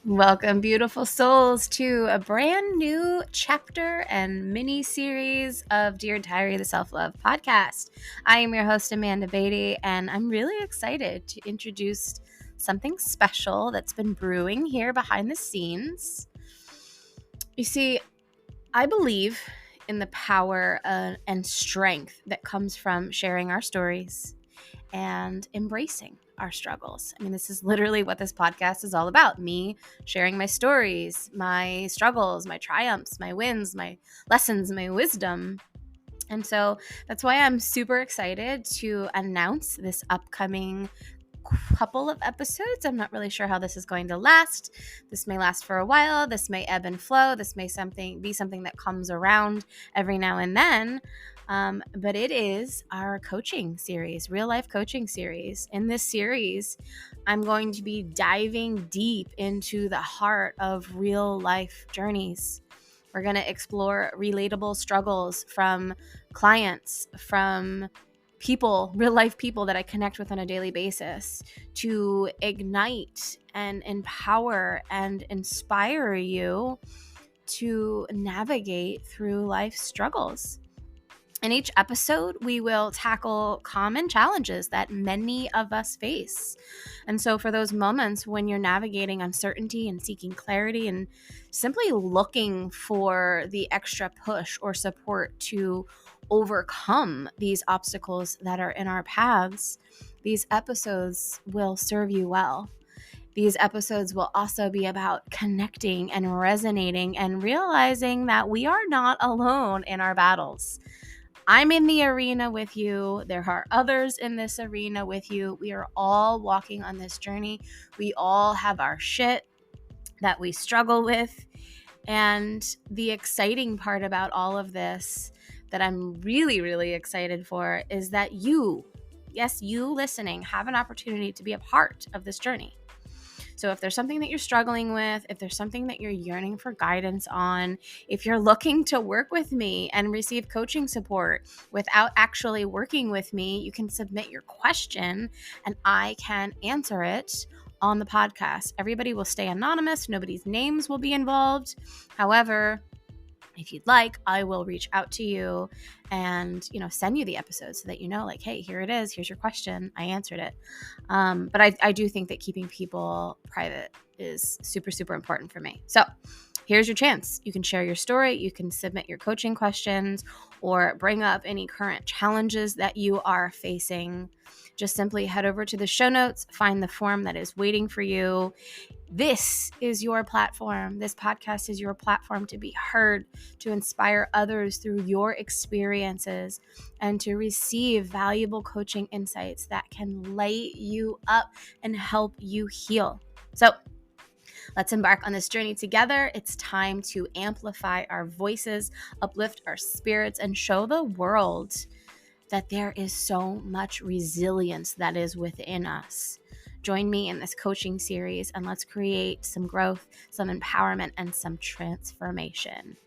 Welcome, beautiful souls, to a brand new chapter and mini series of Dear Diary, the Self-Love Podcast. I am your host, Amanda Beatty, and I'm really excited to introduce something special that's been brewing here behind the scenes. You see, I believe in the power and strength that comes from sharing our stories and embracing our struggles. I mean, this is literally what this podcast is all about. Me sharing my stories, my struggles, my triumphs, my wins, my lessons, my wisdom. And so that's why I'm super excited to announce this upcoming couple of episodes. I'm not really sure how this is going to last. This may last for a while. This may ebb and flow. This may be something that comes around every now and then. But it is our coaching series, real life coaching series. In this series, I'm going to be diving deep into the heart of real life journeys. We're going to explore relatable struggles from clients, from people, real life people that I connect with on a daily basis, to ignite and empower and inspire you to navigate through life's struggles. In each episode, we will tackle common challenges that many of us face. And so, for those moments when you're navigating uncertainty and seeking clarity and simply looking for the extra push or support to overcome these obstacles that are in our paths, these episodes will serve you well. These episodes will also be about connecting and resonating and realizing that we are not alone in our battles. I'm in the arena with you. There are others in this arena with you. We are all walking on this journey. We all have our shit that we struggle with. And the exciting part about all of this that I'm really, really excited for is that you, yes, you listening, have an opportunity to be a part of this journey. So if there's something that you're struggling with, if there's something that you're yearning for guidance on, if you're looking to work with me and receive coaching support without actually working with me, you can submit your question and I can answer it on the podcast. Everybody will stay anonymous. Nobody's names will be involved. However, if you'd like, I will reach out to you and, send you the episode so that like, hey, here it is. Here's your question. I answered it. But I do think that keeping people private is super, super important for me. So here's your chance. You can share your story. You can submit your coaching questions or bring up any current challenges that you are facing. Just simply head over to the show notes, find the form that is waiting for you. This is your platform. This podcast is your platform to be heard, to inspire others through your experiences, and to receive valuable coaching insights that can light you up and help you heal. So let's embark on this journey together. It's time to amplify our voices, uplift our spirits, and show the world that there is so much resilience that is within us. Join me in this coaching series and let's create some growth, some empowerment, and some transformation.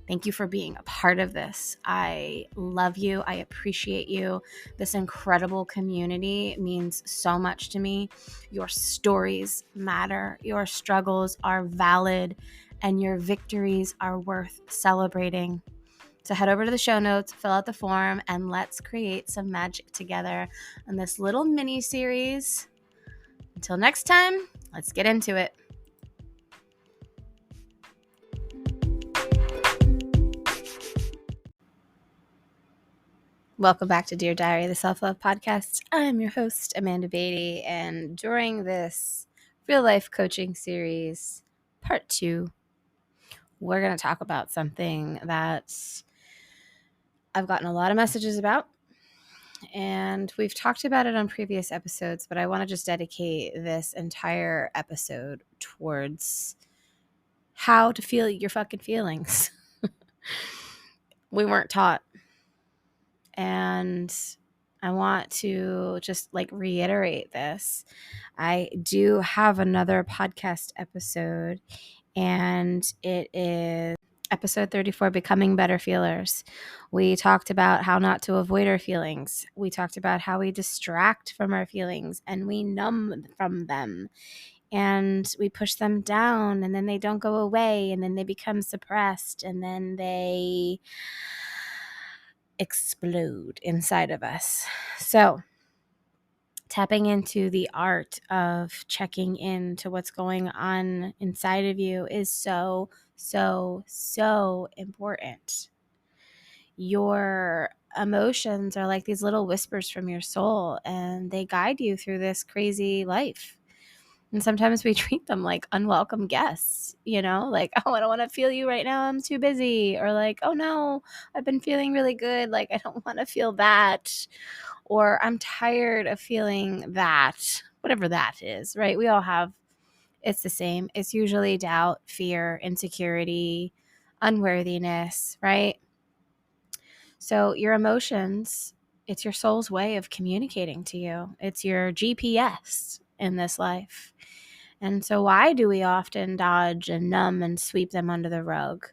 Thank you for being a part of this. I love you. I appreciate you. This incredible community means so much to me. Your stories matter. Your struggles are valid, and your victories are worth celebrating. So head over to the show notes, fill out the form, and let's create some magic together on this little mini series. Until next time, let's get into it. Welcome back to Dear Diary, the Self-Love Podcast. I'm your host, Amanda Beatty, and during this real life coaching series, part 2, we're going to talk about something that I've gotten a lot of messages about, and we've talked about it on previous episodes, but I want to just dedicate this entire episode towards how to feel your fucking feelings. We weren't taught. And I want to just reiterate this. I do have another podcast episode, and it is episode 34, Becoming Better Feelers. We talked about how not to avoid our feelings. We talked about how we distract from our feelings and we numb from them. and we push them down, and then they don't go away, and then they become suppressed, and then they explode inside of us. So tapping into the art of checking into what's going on inside of you is so, so, so important. Your emotions are like these little whispers from your soul, and they guide you through this crazy life. And sometimes we treat them like unwelcome guests, like, oh, I don't want to feel you right now, I'm too busy. Or like, oh no, I've been feeling really good, like I don't want to feel that. Or I'm tired of feeling that, whatever that is, right? We all have, it's the same. It's usually doubt, fear, insecurity, unworthiness, right? So your emotions, it's your soul's way of communicating to you. It's your GPS in this life. And so why do we often dodge and numb and sweep them under the rug?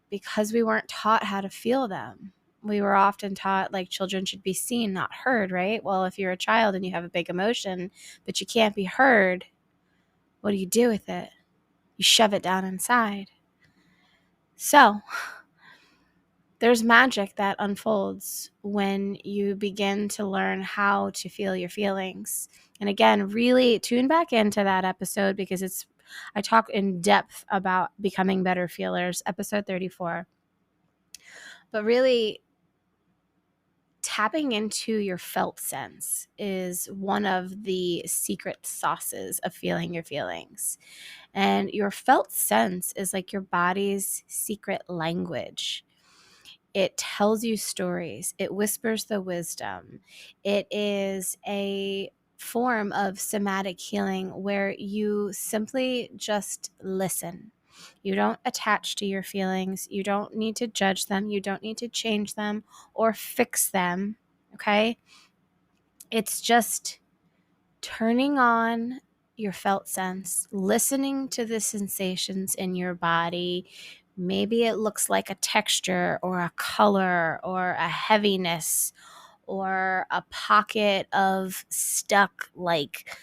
Because we weren't taught how to feel them. We were often taught like children should be seen, not heard, right? Well, if you're a child and you have a big emotion, but you can't be heard, what do you do with it? You shove it down inside. So there's magic that unfolds when you begin to learn how to feel your feelings. And again, really tune back into that episode because I talk in depth about becoming better feelers, episode 34. But really, tapping into your felt sense is one of the secret sauces of feeling your feelings. And your felt sense is like your body's secret language. It tells you stories. It whispers the wisdom. It is a form of somatic healing where you simply just listen. You don't attach to your feelings. You don't need to judge them. You don't need to change them or fix them. Okay? It's just turning on your felt sense, listening to the sensations in your body. Maybe it looks like a texture or a color or a heaviness or a pocket of stuck like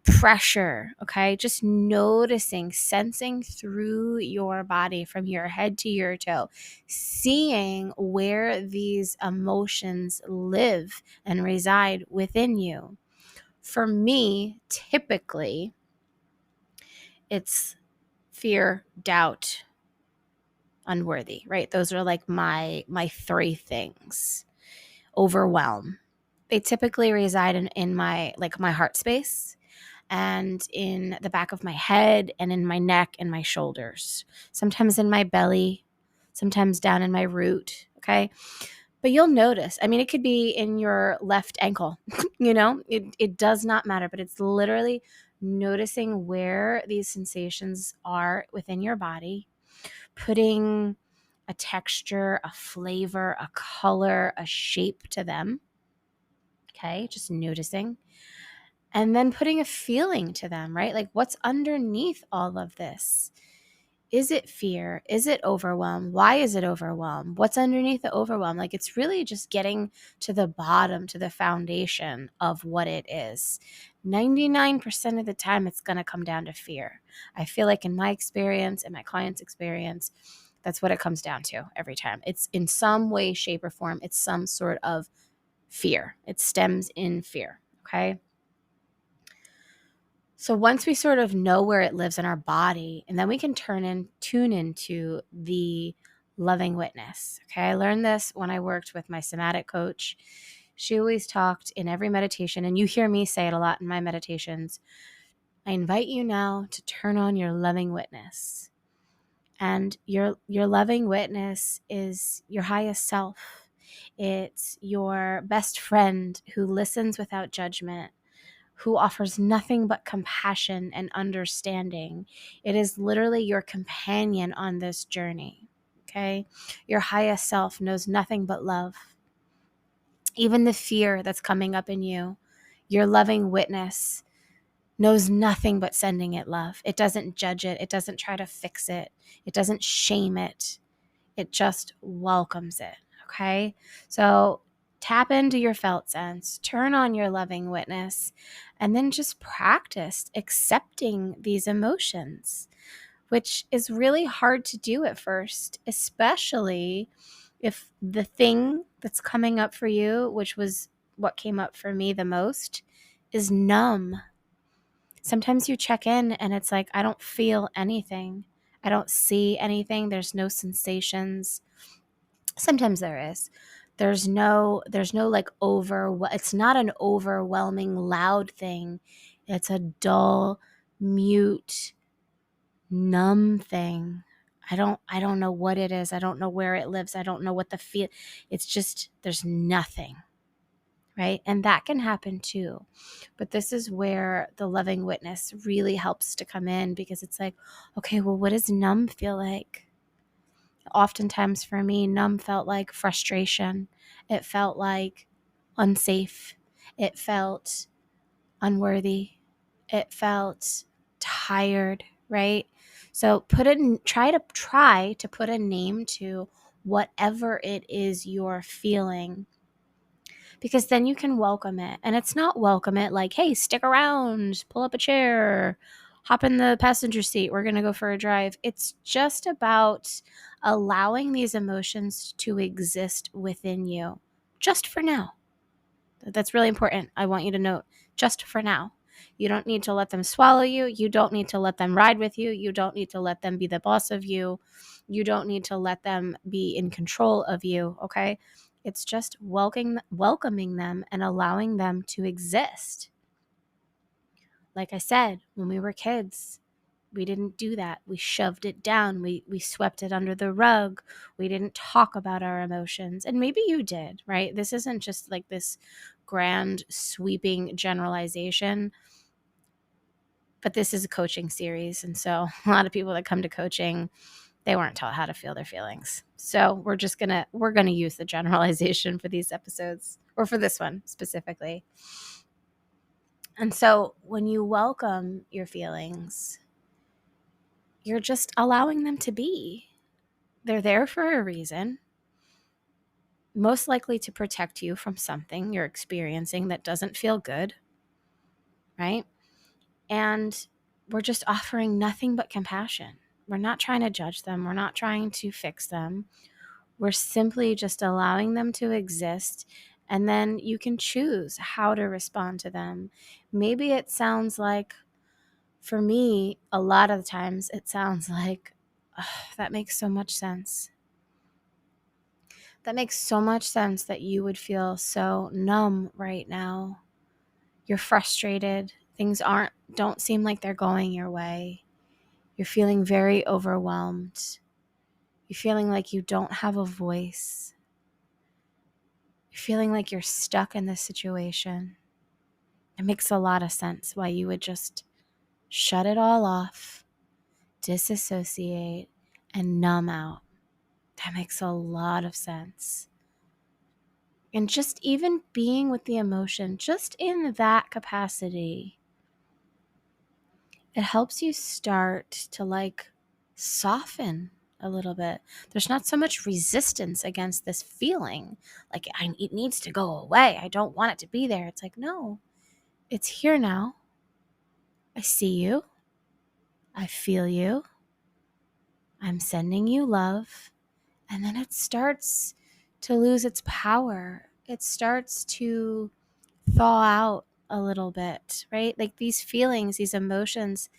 pressure. Okay. Just noticing, sensing through your body from your head to your toe, seeing where these emotions live and reside within you. For me, typically, it's fear, doubt, unworthy, right? Those are like my three things. Overwhelm. They typically reside in my heart space and in the back of my head and in my neck and my shoulders. Sometimes in my belly, sometimes down in my root, okay? But you'll notice, it could be in your left ankle, it does not matter, but it's literally noticing where these sensations are within your body, putting a texture, a flavor, a color, a shape to them. Okay, just noticing. And then putting a feeling to them, right? Like what's underneath all of this? Is it fear? Is it overwhelm? Why is it overwhelm? What's underneath the overwhelm? Like it's really just getting to the bottom, to the foundation of what it is. 99% of the time, it's going to come down to fear. I feel like in my experience, in my client's experience, that's what it comes down to every time. It's in some way, shape, or form, it's some sort of fear. It stems in fear, okay? So once we sort of know where it lives in our body, and then we can tune into the loving witness. Okay. I learned this when I worked with my somatic coach. She always talked in every meditation, and you hear me say it a lot in my meditations. I invite you now to turn on your loving witness. And your loving witness is your highest self. It's your best friend who listens without judgment, who offers nothing but compassion and understanding. It is literally your companion on this journey, okay? Your highest self knows nothing but love. Even the fear that's coming up in you, your loving witness knows nothing but sending it love. It doesn't judge it. It doesn't try to fix it. It doesn't shame it. It just welcomes it, okay? So tap into your felt sense, turn on your loving witness, and then just practice accepting these emotions, which is really hard to do at first, especially if the thing that's coming up for you, which was what came up for me the most, is numb. Sometimes you check in and it's like, I don't feel anything. I don't see anything. There's no sensations. Sometimes there is. There's no like it's not an overwhelming loud thing. It's a dull, mute, numb thing. I don't know what it is. I don't know where it lives. I don't know what the feel. It's just there's nothing. Right? And that can happen too. But this is where the loving witness really helps to come in, because it's like, okay, well, what does numb feel like? Oftentimes for me, numb felt like frustration. It felt like unsafe. It felt unworthy. It felt tired, right? So try to put a name to whatever it is you're feeling, because then you can welcome it. And it's not welcome it like, hey, stick around, pull up a chair, hop in the passenger seat, we're going to go for a drive. It's just about allowing these emotions to exist within you just for now. That's really important. I want you to note, just for now. You don't need to let them swallow you. You don't need to let them ride with you. You don't need to let them be the boss of you. You don't need to let them be in control of you, okay? It's just welcoming them and allowing them to exist. Like I said, when we were kids, we didn't do that. We shoved it down. We swept it under the rug. We didn't talk about our emotions. And maybe you did, right? This isn't just like this grand sweeping generalization, but this is a coaching series. And so a lot of people that come to coaching, they weren't taught how to feel their feelings. So we're going to use the generalization for these episodes, or for this one specifically. And so when you welcome your feelings, you're just allowing them to be. They're there for a reason, most likely to protect you from something you're experiencing that doesn't feel good, right? And we're just offering nothing but compassion. We're not trying to judge them. We're not trying to fix them. We're simply just allowing them to exist. And then you can choose how to respond to them. Maybe it sounds like, for me, a lot of the times it sounds like, oh, that makes so much sense. That makes so much sense that you would feel so numb right now. You're frustrated. Things don't seem like they're going your way. You're feeling very overwhelmed. You're feeling like you don't have a voice. You're feeling like you're stuck in this situation. It makes a lot of sense why you would just shut it all off, disassociate, and numb out. That makes a lot of sense. And just even being with the emotion, just in that capacity, it helps you start to like soften a little bit. There's not so much resistance against this feeling. Like, it needs to go away. I don't want it to be there. It's like, no, it's here now. I see you. I feel you. I'm sending you love. And then it starts to lose its power. It starts to thaw out a little bit, right? Like these feelings, these emotions,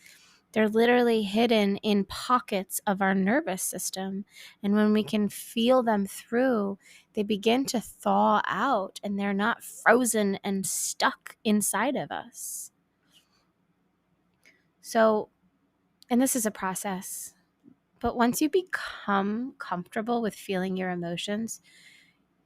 they're literally hidden in pockets of our nervous system. And when we can feel them through, they begin to thaw out and they're not frozen and stuck inside of us. So, and this is a process, but once you become comfortable with feeling your emotions,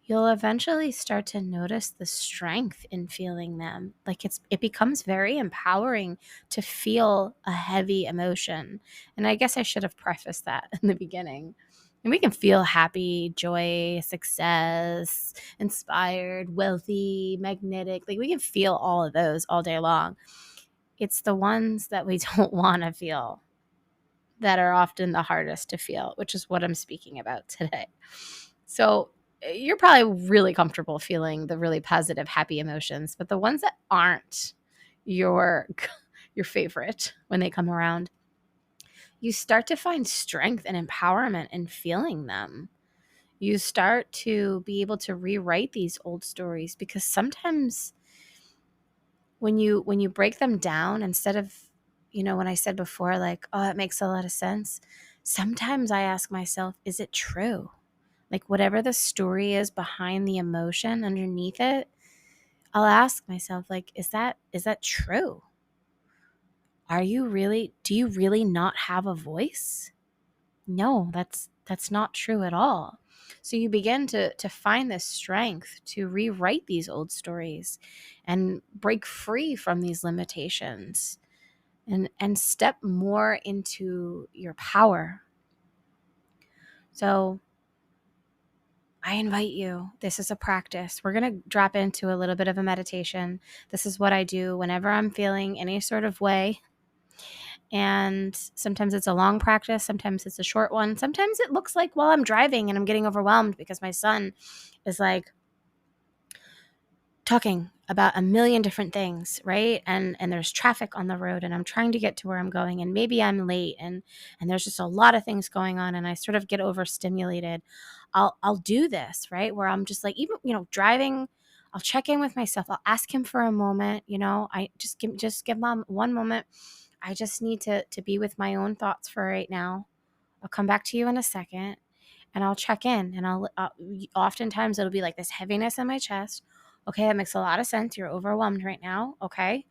you'll eventually start to notice the strength in feeling them. Like it becomes very empowering to feel a heavy emotion. And I guess I should have prefaced that in the beginning. And we can feel happy, joy, success, inspired, wealthy, magnetic. Like we can feel all of those all day long. It's the ones that we don't want to feel that are often the hardest to feel, which is what I'm speaking about today. So you're probably really comfortable feeling the really positive, happy emotions, but the ones that aren't your your favorite when they come around, you start to find strength and empowerment in feeling them. You start to be able to rewrite these old stories, because sometimes when you break them down, instead of, when I said before, like, oh, it makes a lot of sense, sometimes I ask myself, is it true? Like, whatever the story is behind the emotion underneath it, I'll ask myself, like, is that true? Do you really not have a voice? No, that's not true at all. So you begin to find this strength to rewrite these old stories and break free from these limitations, and step more into your power. So I invite you. This is a practice. We're going to drop into a little bit of a meditation. This is what I do whenever I'm feeling any sort of way. And sometimes it's a long practice. Sometimes it's a short one. Sometimes it looks like while I'm driving and I'm getting overwhelmed because my son is like talking about a million different things, right? And there's traffic on the road and I'm trying to get to where I'm going, and maybe I'm late, and there's just a lot of things going on and I sort of get overstimulated. I'll do this, right? Where I'm just like, even, driving, I'll check in with myself. I'll ask him for a moment, I just give mom one moment. I just need to be with my own thoughts for right now. I'll come back to you in a second, and I'll check in, and oftentimes it'll be like this heaviness in my chest. Okay, that makes a lot of sense. You're overwhelmed right now. Okay.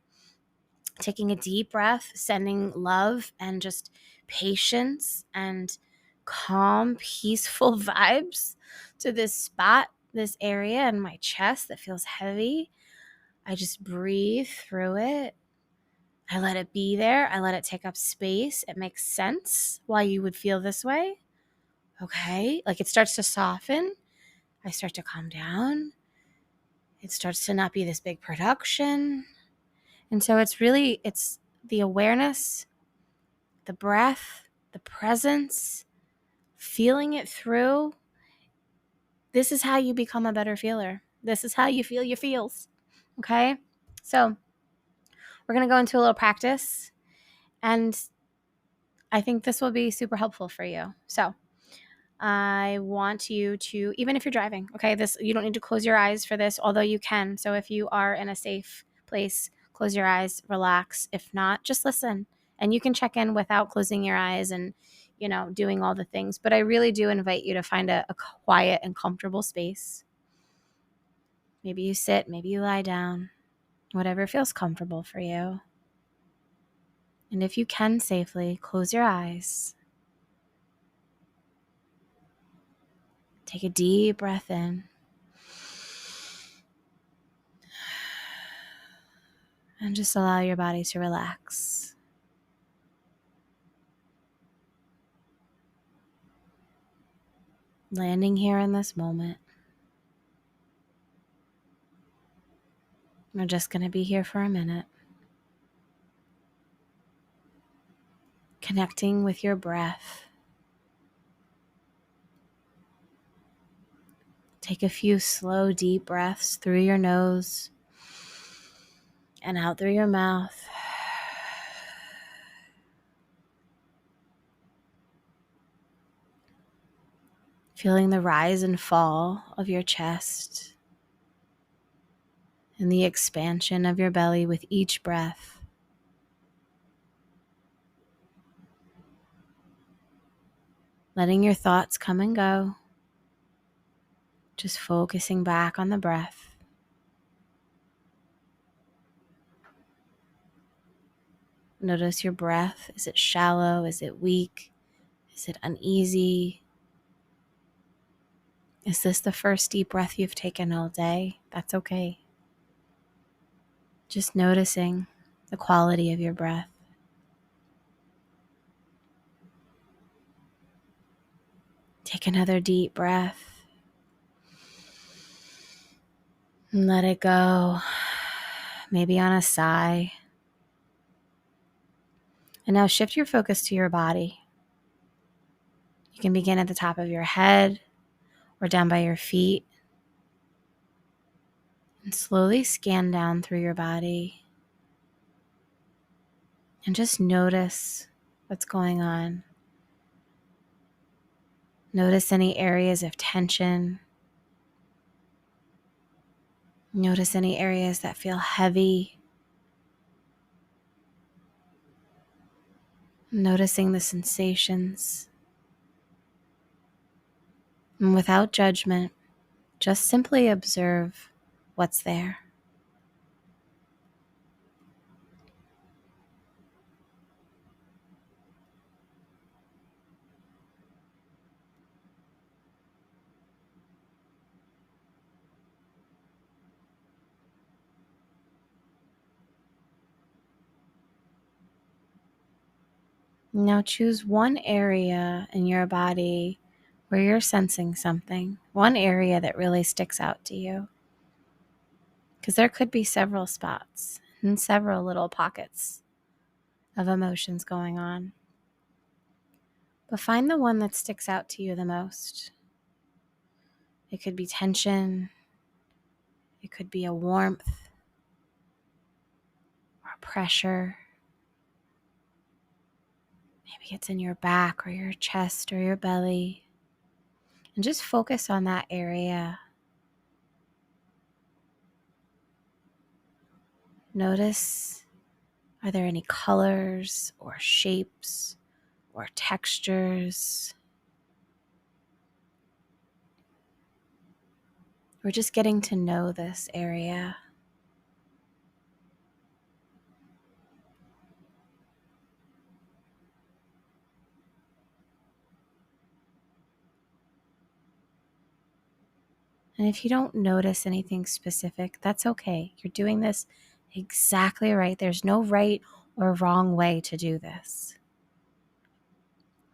Taking a deep breath, sending love and just patience and calm, peaceful vibes to this spot, this area in my chest that feels heavy. I just breathe through it. I let it be there. I let it take up space. It makes sense why you would feel this way. Okay. Like, it starts to soften. I start to calm down. It starts to not be this big production. And so it's the awareness, the breath, the presence, feeling it through. This is how you become a better feeler. This is how you feel your feels. Okay. So we're going to go into a little practice, and I think this will be super helpful for you. So I want you to, even if you're driving, okay, you don't need to close your eyes for this, although you can. So if you are in a safe place, close your eyes, relax. If not, just listen. And you can check in without closing your eyes and, doing all the things. But I really do invite you to find a quiet and comfortable space. Maybe you sit, maybe you lie down, whatever feels comfortable for you. And if you can safely, close your eyes. Take a deep breath in. And just allow your body to relax. Landing here in this moment. We're just going to be here for a minute. Connecting with your breath. Take a few slow, deep breaths through your nose and out through your mouth. Feeling the rise and fall of your chest and the expansion of your belly with each breath. Letting your thoughts come and go. Just focusing back on the breath. Notice your breath. Is it shallow? Is it weak? Is it uneasy? Is this the first deep breath you've taken all day? That's okay. Just noticing the quality of your breath. Take another deep breath and let it go. Maybe on a sigh. And now shift your focus to your body. You can begin at the top of your head, or down by your feet. And slowly scan down through your body and just notice what's going on. Notice any areas of tension. Notice any areas that feel heavy. Noticing the sensations. And without judgment, just simply observe what's there. Now choose one area in your body where you're sensing something, one area that really sticks out to you. Because there could be several spots and several little pockets of emotions going on. But find the one that sticks out to you the most. It could be tension, it could be a warmth or pressure. Maybe it's in your back or your chest or your belly. And just focus on that area. Notice, are there any colors or shapes or textures? We're just getting to know this area. And if you don't notice anything specific, that's okay. You're doing this exactly right. There's no right or wrong way to do this.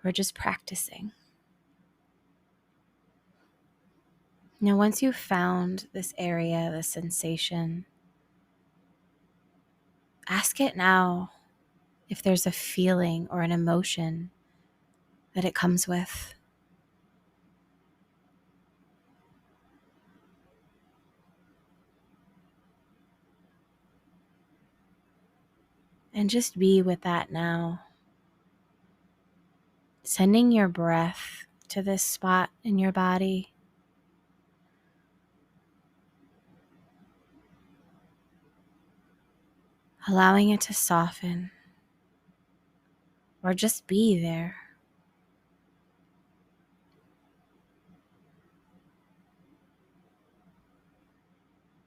We're just practicing. Now, once you've found this area, this sensation, ask it now if there's a feeling or an emotion that it comes with. And just be with that now. Sending your breath to this spot in your body. Allowing it to soften or just be there.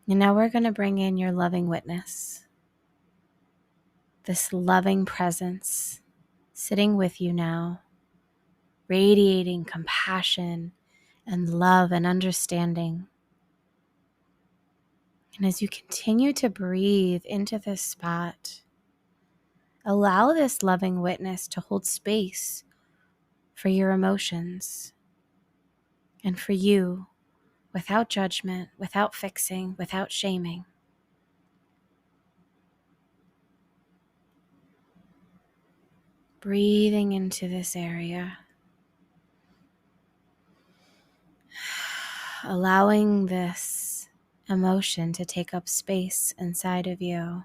And now we're going to bring in your loving witness. This loving presence sitting with you now, radiating compassion and love and understanding. And as you continue to breathe into this spot, allow this loving witness to hold space for your emotions and for you without judgment, without fixing, without shaming. Breathing into this area. Allowing this emotion to take up space inside of you.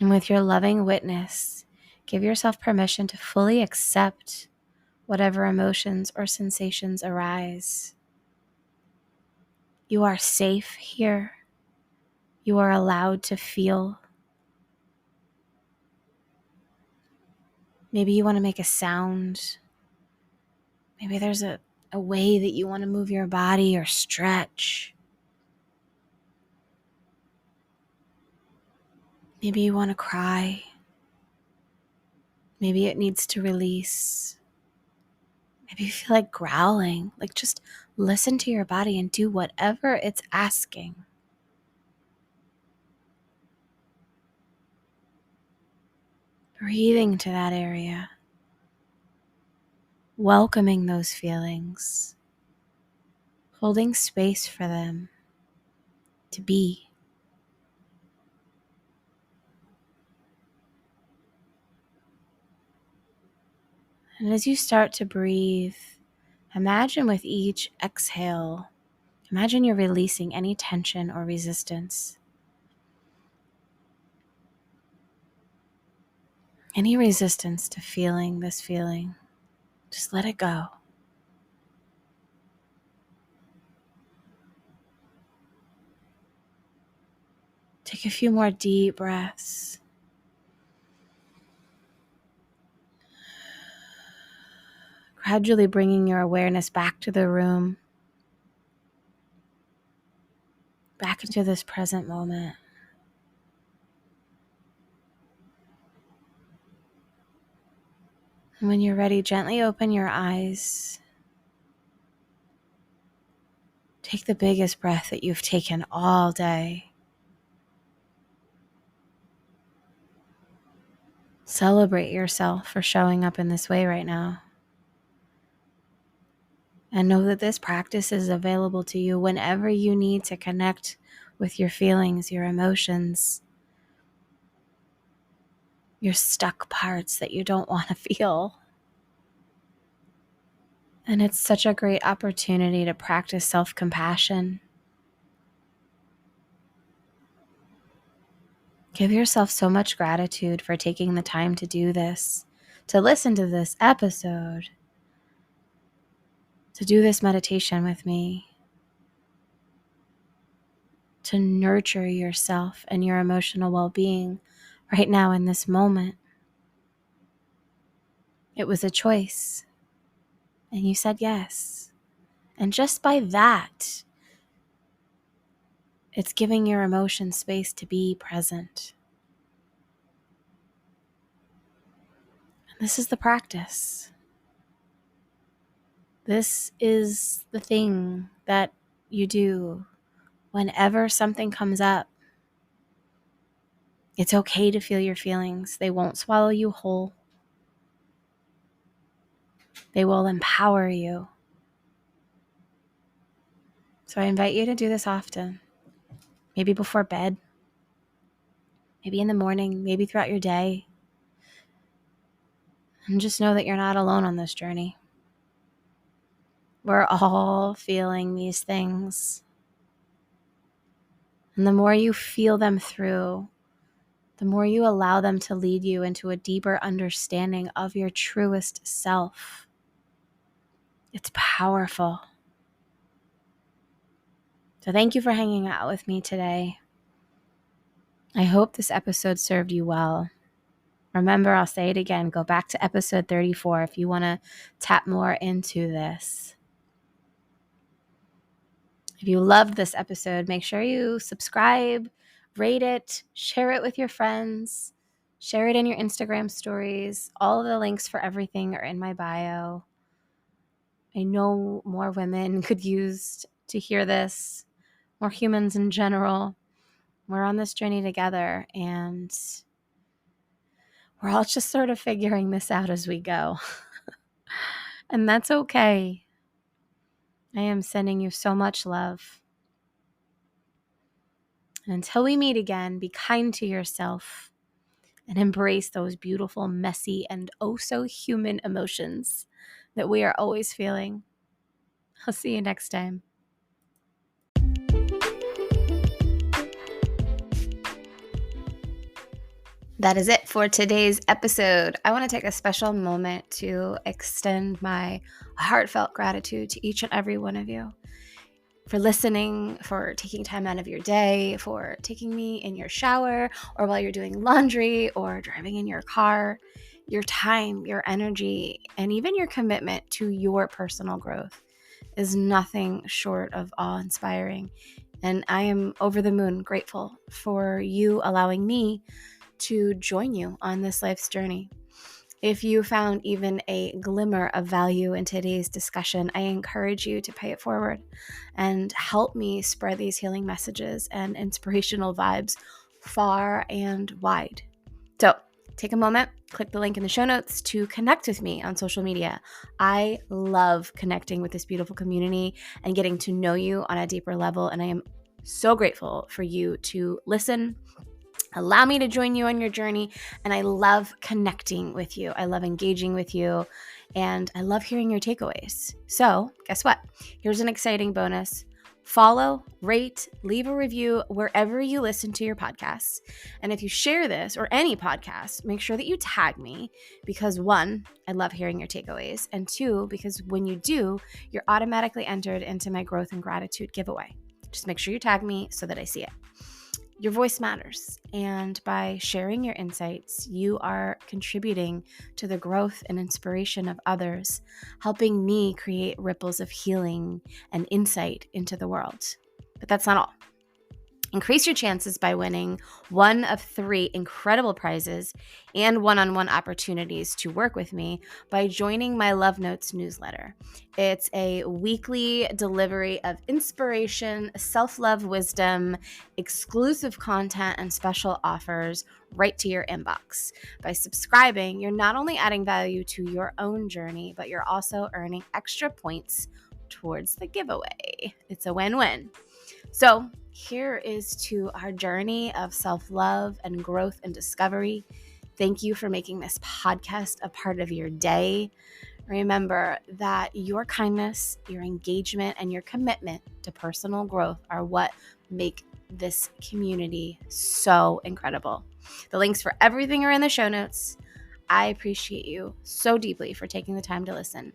And with your loving witness, give yourself permission to fully accept whatever emotions or sensations arise. You are safe here. You are allowed to feel. Maybe you want to make a sound. Maybe there's a way that you want to move your body or stretch. Maybe you want to cry. Maybe it needs to release. Maybe you feel like growling. Like, just listen to your body and do whatever it's asking. Breathing to that area. Welcoming those feelings. Holding space for them to be. And as you start to breathe, imagine with each exhale, imagine you're releasing any tension or resistance. Any resistance to feeling this feeling, just let it go. Take a few more deep breaths. Gradually bringing your awareness back to the room, back into this present moment. And when you're ready, gently open your eyes. Take the biggest breath that you've taken all day. Celebrate yourself for showing up in this way right now. And know that this practice is available to you whenever you need to connect with your feelings, your emotions, your stuck parts that you don't want to feel. And it's such a great opportunity to practice self-compassion. Give yourself so much gratitude for taking the time to do this, to listen to this episode, to do this meditation with me, to nurture yourself and your emotional well-being right now in this moment. It was a choice, and you said yes. And just by that, it's giving your emotions space to be present. And this is the practice. This is the thing that you do whenever something comes up. It's okay to feel your feelings. They won't swallow you whole. They will empower you. So I invite you to do this often. Maybe before bed, maybe in the morning, maybe throughout your day. And just know that you're not alone on this journey. We're all feeling these things. And the more you feel them through, the more you allow them to lead you into a deeper understanding of your truest self. It's powerful. So thank you for hanging out with me today. I hope this episode served you well. Remember, I'll say it again, go back to episode 34 if you want to tap more into this. If you loved this episode, make sure you subscribe, rate it, share it with your friends, share it in your Instagram stories. All of the links for everything are in my bio. I know more women could use to hear this, more humans in general. We're on this journey together, and we're all just sort of figuring this out as we go. And that's okay. I am sending you so much love. And until we meet again, be kind to yourself and embrace those beautiful, messy, and oh so human emotions that we are always feeling. I'll see you next time. That is it for today's episode. I want to take a special moment to extend my heartfelt gratitude to each and every one of you for listening, for taking time out of your day, for taking me in your shower or while you're doing laundry or driving in your car. Your time, your energy, and even your commitment to your personal growth is nothing short of awe-inspiring. And I am over the moon grateful for you allowing me to join you on this life's journey. If you found even a glimmer of value in today's discussion, I encourage you to pay it forward and help me spread these healing messages and inspirational vibes far and wide. So take a moment, click the link in the show notes to connect with me on social media. I love connecting with this beautiful community and getting to know you on a deeper level, and I am so grateful for you to listen, Allow me to join you on your journey. And I love connecting with you. I love engaging with you. And I love hearing your takeaways. So guess what? Here's an exciting bonus. Follow, rate, leave a review wherever you listen to your podcasts. And if you share this or any podcast, make sure that you tag me because one, I love hearing your takeaways. And two, because when you do, you're automatically entered into my growth and gratitude giveaway. Just make sure you tag me so that I see it. Your voice matters, and by sharing your insights, you are contributing to the growth and inspiration of others, helping me create ripples of healing and insight into the world. But that's not all. Increase your chances by winning one of 3 incredible prizes and one-on-one opportunities to work with me by joining my Love Notes newsletter. It's a weekly delivery of inspiration, self-love wisdom, exclusive content, and special offers right to your inbox. By subscribing, you're not only adding value to your own journey, but you're also earning extra points towards the giveaway. It's a win-win. So here is to our journey of self-love and growth and discovery. Thank you for making this podcast a part of your day. Remember that your kindness, your engagement, and your commitment to personal growth are what make this community so incredible. The links for everything are in the show notes. I appreciate you so deeply for taking the time to listen.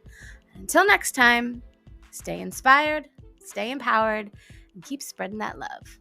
Until next time, stay inspired, stay empowered, and keep spreading that love.